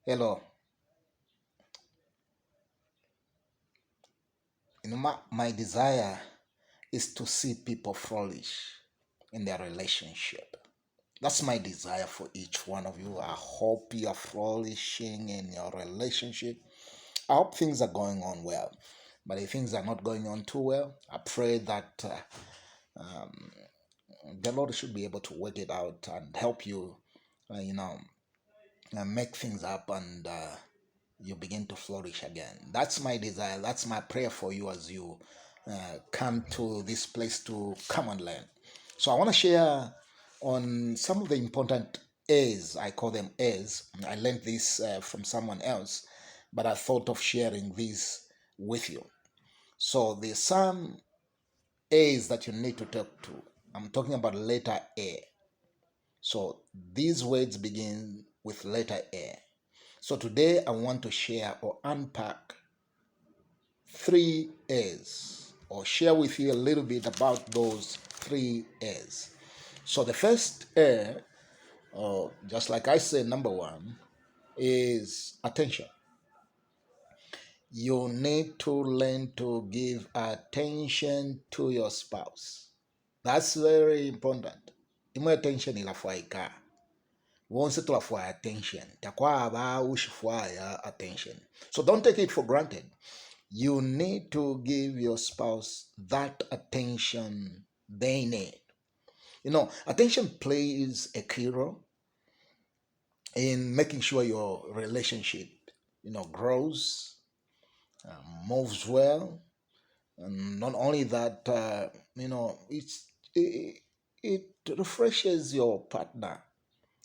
Hello. My desire is to see people flourish in their relationship. That's my desire for each one of you. I hope you are flourishing in your relationship. I hope things are going on well. But if things are not going on too well, I pray that um, the Lord should be able to work it out and help you, uh, you know, make things up and you begin to flourish again. That's my desire. That's my prayer for you as you come to this place to come and learn. So I want to share on some of the important A's. I call them A's. I learned this from someone else, but I thought of sharing this with you. So there's some A's that you need to talk to. I'm talking about letter A. So these words begin with letter A. So today I want to share or unpack three A's or share with you a little bit about those three A's. So the first A, just like I said, number one, is attention. You need to learn to give attention to your spouse. That's very important. Imwe attention ilafuaika. Once to for attention. Takwa ba ushifua attention. So don't take it for granted. You need to give your spouse that attention they need. Attention plays a key role in making sure your relationship, grows, moves well. And not only that, it, it refreshes your partner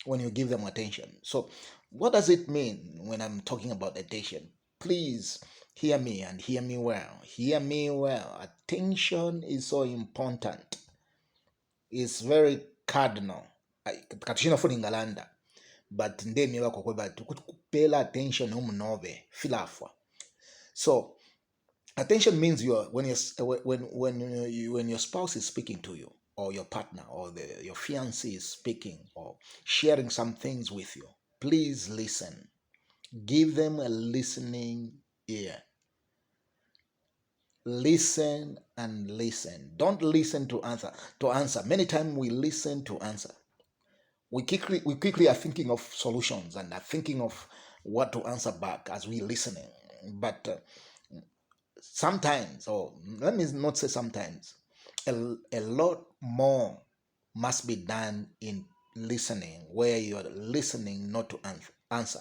when you give them attention. So, what does it mean when I'm talking about attention? Please hear me and hear me well. Hear me well. Attention is so important. It's very cardinal. Katushinda funi ngalanda. But ndemi wako kwa batu kupela attention umunove filafwa. So attention means when your spouse is speaking to you, or your partner, or your fiancé is speaking or sharing some things with you, please listen. Give them a listening ear. Listen and listen. Don't listen to answer. Many times we listen to answer. We quickly are thinking of solutions and are thinking of what to answer back as we listening. But sometimes, or let me not say sometimes, a lot more must be done in listening, where you're listening not to answer.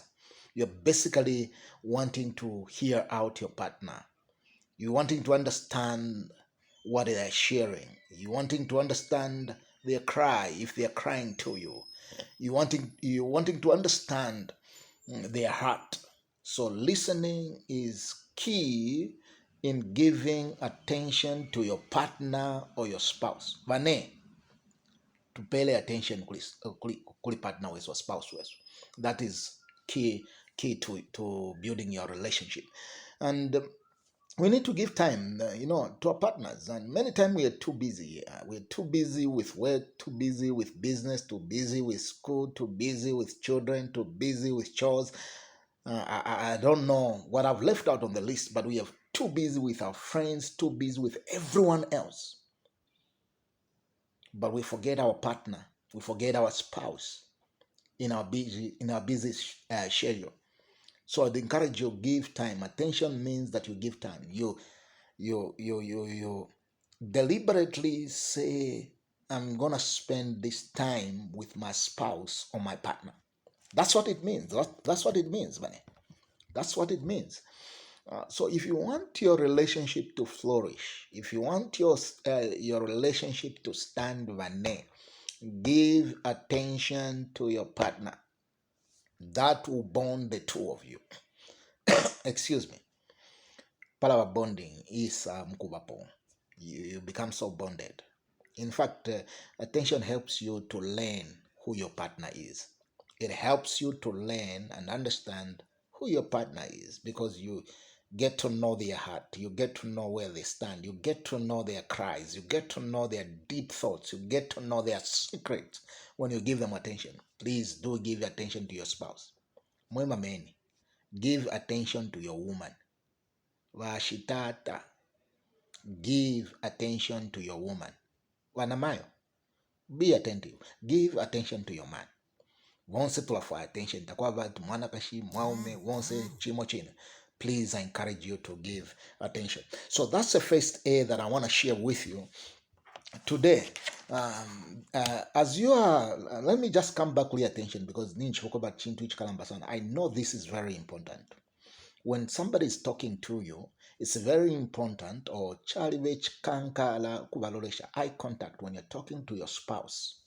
You're basically wanting to hear out your partner. You're wanting to understand what they are sharing. You're wanting to understand their cry if they are crying to you. You're wanting to understand their heart. So listening is key in giving attention to your partner or your spouse. Vane, to pay attention kuli partner with your spouse with. That is key to building your relationship. And we need to give time, to our partners. And many times we are too busy. We're too busy with work, too busy with business, too busy with school, too busy with children, too busy with chores. I don't know what I've left out on the list, but we are too busy with our friends, too busy with everyone else. But we forget our partner, we forget our spouse in our busy schedule. So I'd encourage you, give time. Attention means that you give time. You deliberately say, I'm gonna spend this time with my spouse or my partner. That's what it means. That's what it means, man. That's what it means. So if you want your relationship to flourish, if you want your relationship to stand vane, give attention to your partner. That will bond the two of you. Excuse me. Palava bonding is mkubapo. You become so bonded. In fact, attention helps you to learn who your partner is. It helps you to learn and understand who your partner is, because you get to know their heart, you get to know where they stand, you get to know their cries, you get to know their deep thoughts, you get to know their secrets when you give them attention. Please do give attention to your spouse. Mwema meni. Give attention to your woman. Vashitata. Give attention to your woman. Wanamayo. Be attentive. Give attention to your man. Wonse tula for attention. Takwa vatu mwana kashi mwaume wonse chimo chino. Please, I encourage you to give attention. So that's the first A that I want to share with you today. As you are, let me just come back to your attention because I know this is very important. When somebody is talking to you, it's very important, or eye contact when you're talking to your spouse.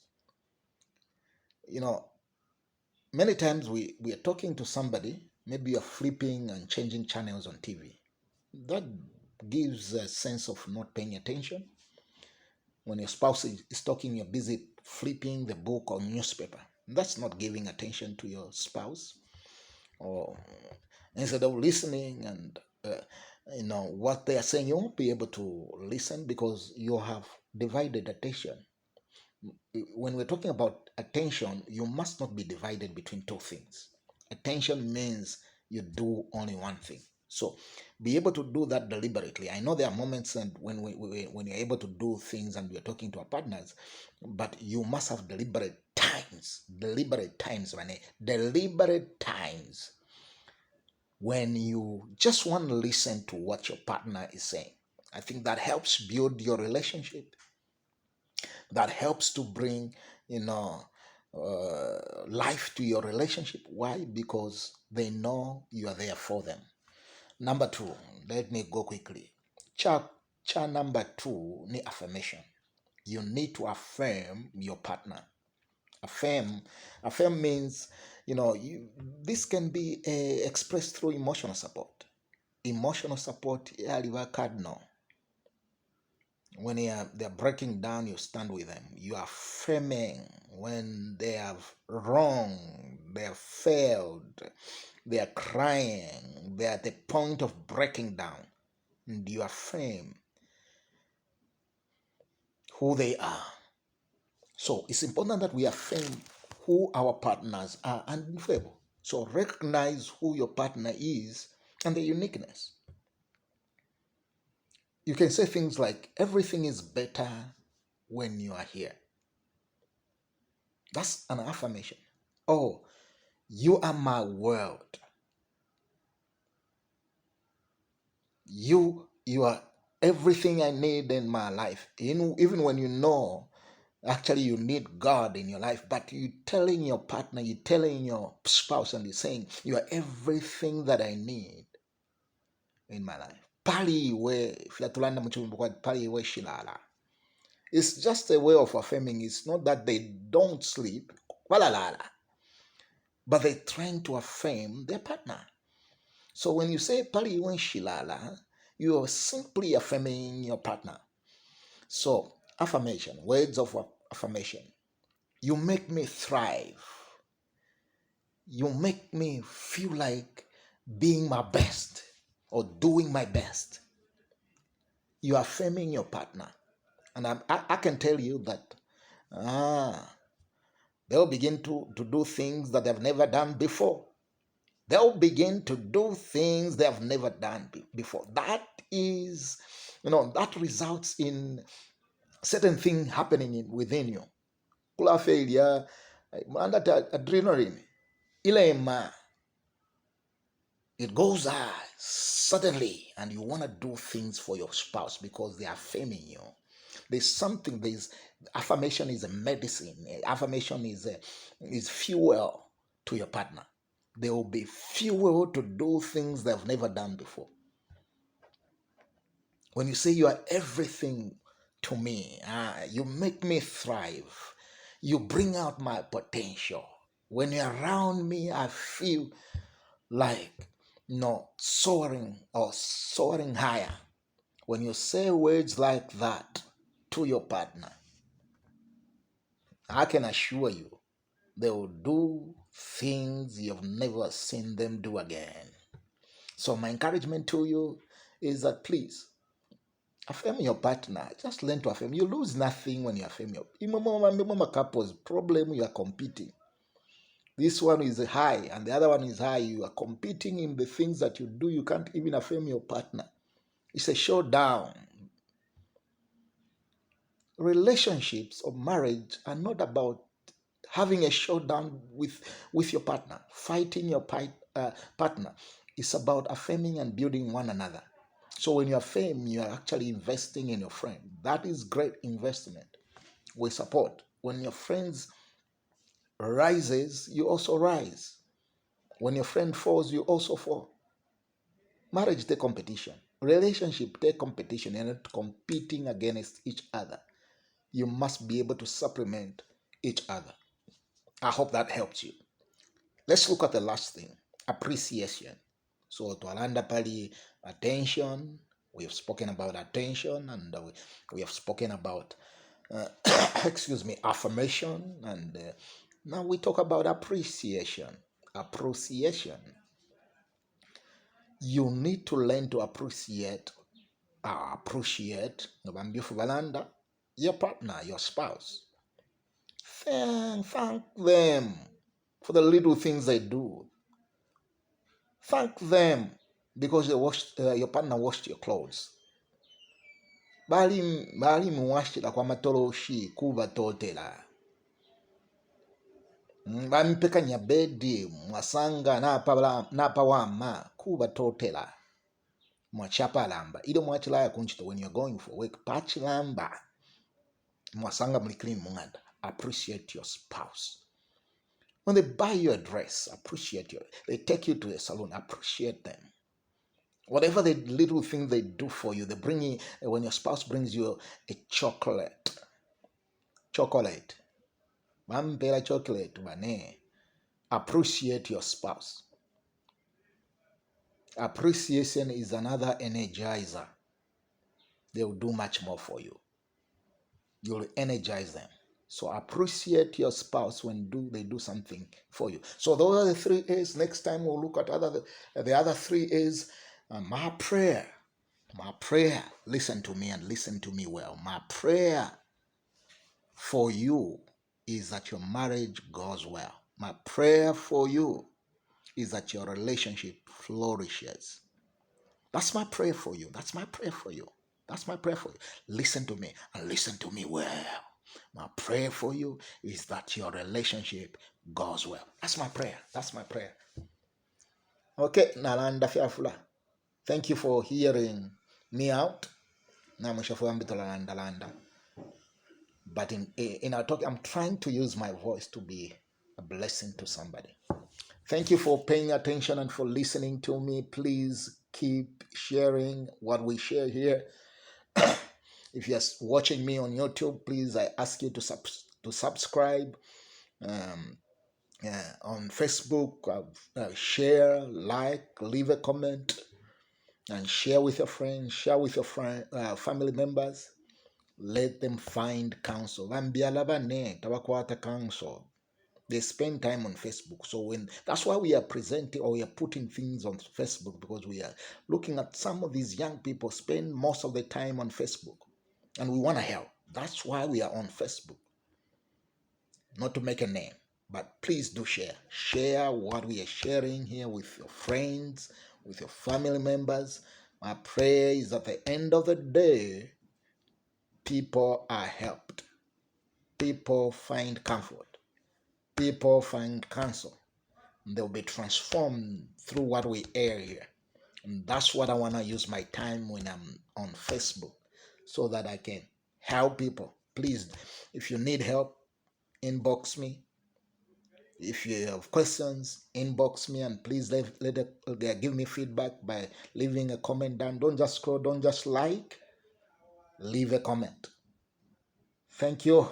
You know, many times we are talking to somebody, maybe you're flipping and changing channels on TV. That gives a sense of not paying attention. When your spouse is talking, you're busy flipping the book or newspaper. That's not giving attention to your spouse. Or instead of listening and what they are saying, you won't be able to listen because you have divided attention. When we're talking about attention, you must not be divided between two things. Attention means you do only one thing. So be able to do that deliberately. I know there are moments and when you're able to do things and we're talking to our partners, but you must have deliberate times when you just want to listen to what your partner is saying. I think that helps build your relationship. That helps to bring, life to your relationship. Why? Because they know you are there for them. Number two, let me go quickly. Cha number two, ni affirmation. You need to affirm your partner. Affirm means, this can be expressed through emotional support. Emotional support, cardinal. When they're breaking down, you stand with them. You are affirming when they have wrong, they have failed, they are crying, they are at the point of breaking down. And you affirm who they are. So it's important that we affirm who our partners are and movable. So recognize who your partner is and the uniqueness. You can say things like, everything is better when you are here. That's an affirmation. Oh, you are my world. You are everything I need in my life. Even when you know actually you need God in your life, but you telling your partner, you telling your spouse, and you're saying, you are everything that I need in my life. It's just a way of affirming. It's not that they don't sleep, but they're trying to affirm their partner. So when you say pali iwe shilala, you are simply affirming your partner. So affirmation, words of affirmation. You make me thrive. You make me feel like being my best or doing my best. You are affirming your partner. And I can tell you that they'll begin to do things that they've never done before. They'll begin to do things they have never done before. That is, that results in certain thing happening within you. Kula failure, under adrenaline, ilema. It goes high suddenly, and you want to do things for your spouse because they are affirming you. Affirmation is a medicine. Affirmation is fuel to your partner. They will be fuel to do things they've never done before. When you say you are everything to me, you make me thrive. You bring out my potential. When you're around me, I feel like soaring higher. When you say words like that to your partner, I can assure you they will do things you've never seen them do again. So my encouragement to you is that please affirm your partner. Just learn to affirm. You lose nothing when you affirm your couples. Problem, you are competing. This one is high and the other one is high. You are competing in the things that you do. You can't even affirm your partner. It's a showdown. Relationships or marriage are not about having a showdown with your partner, fighting your partner. It's about affirming and building one another. So when you affirm, you are actually investing in your friend. That is great investment. We support. When your friends rises, you also rise. When your friend falls, you also fall. Marriage take competition. Relationship take competition. You're not competing against each other. You must be able to supplement each other. I hope that helps you. Let's look at the last thing, appreciation. So Twalanda Pali, attention. We have spoken about attention, and we have spoken about, excuse me, affirmation, and now we talk about appreciation. Appreciation. You need to learn to appreciate your partner, your spouse. Thank them for the little things they do. Thank them because your partner washed your clothes. Bali muwashira kwa matoloshi kuba totela. Bampekanya bedi mwasanga napa wama kuba totela. Mwachapalamba. Ido mwachilaya kunchito when you're going for work. Pachilamba. Mwasanga mlikini munganda. Appreciate your spouse. When they buy you a dress, appreciate you. They take you to a salon, appreciate them. Whatever the little thing they do for you, they bring you, when your spouse brings you a chocolate. Vampera chocolate, bane. Appreciate your spouse. Appreciation is another energizer. They will do much more for you. You'll energize them. So appreciate your spouse when they do something for you. So those are the 3 A's. Next time we'll look at the other 3 A's. My prayer. Listen to me and listen to me well. My prayer for you is that your marriage goes well. My prayer for you is that your relationship flourishes. That's my prayer for you. That's my prayer for you. That's my prayer for you. Listen to me and listen to me well. My prayer for you is that your relationship goes well. That's my prayer. That's my prayer. Okay, Nalanda Fiafula. Thank you for hearing me out. But in our talk, I'm trying to use my voice to be a blessing to somebody. Thank you for paying attention and for listening to me. Please keep sharing what we share here. If you're watching me on YouTube, please, I ask you to subscribe. On Facebook, share, like, leave a comment, and share with your friends, share with your family members. Let them find counsel. Counsel. They spend time on Facebook. So that's why we are presenting, or we are putting things on Facebook, because we are looking at some of these young people spend most of the time on Facebook, and we want to help. That's why we are on Facebook. Not to make a name, but please do share. Share what we are sharing here with your friends, with your family members. My prayer is at the end of the day, people are helped. People find comfort. People find counsel. They'll be transformed through what we air here. And that's what I want to use my time when I'm on Facebook, so that I can help people. Please, if you need help, inbox me. If you have questions, inbox me, and please give me feedback by leaving a comment down. Don't just scroll, don't just like, leave a comment. Thank you.